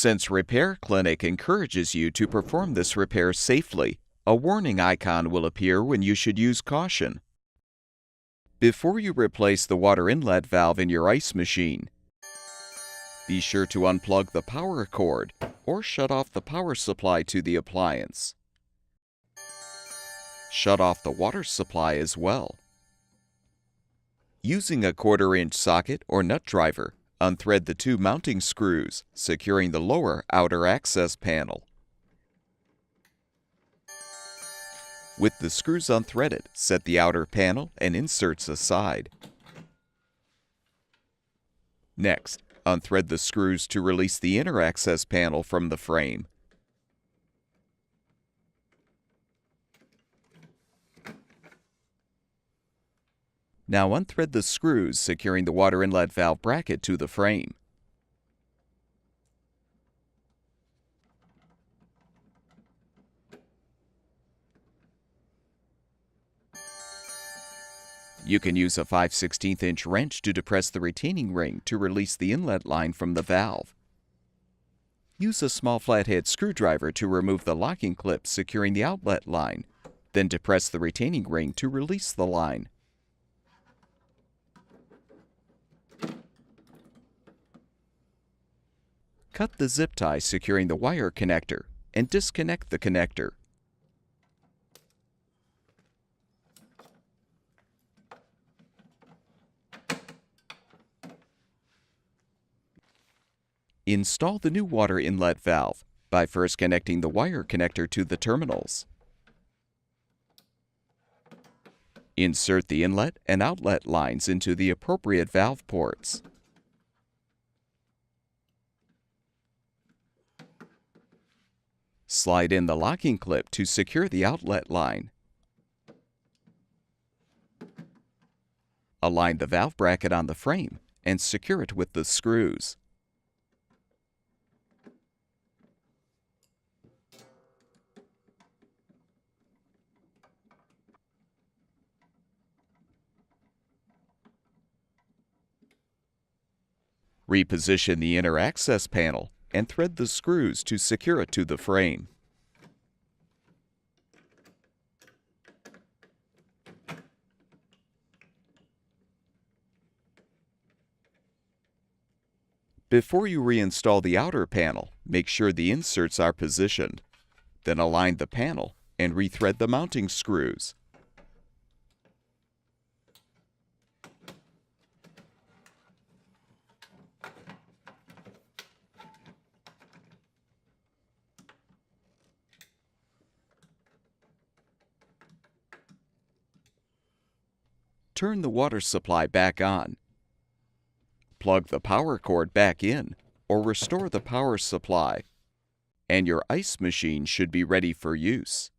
Since Repair Clinic encourages you to perform this repair safely, a warning icon will appear when you should use caution. Before you replace the water inlet valve in your ice machine, be sure to unplug the power cord or shut off the power supply to the appliance. Shut off the water supply as well. Using a 1/4-inch socket or nut driver, unthread the 2 mounting screws, securing the lower outer access panel. With the screws unthreaded, set the outer panel and inserts aside. Next, unthread the screws to release the inner access panel from the frame. Now unthread the screws securing the water inlet valve bracket to the frame. You can use a 5/16" wrench to depress the retaining ring to release the inlet line from the valve. Use a small flathead screwdriver to remove the locking clip securing the outlet line, then depress the retaining ring to release the line. Cut the zip tie securing the wire connector and disconnect the connector. Install the new water inlet valve by first connecting the wire connector to the terminals. Insert the inlet and outlet lines into the appropriate valve ports. Slide in the locking clip to secure the outlet line. Align the valve bracket on the frame and secure it with the screws. Reposition the inner access panel and thread the screws to secure it to the frame. Before you reinstall the outer panel, make sure the inserts are positioned. Then align the panel and rethread the mounting screws. Turn the water supply back on. Plug the power cord back in or restore the power supply, and your ice machine should be ready for use.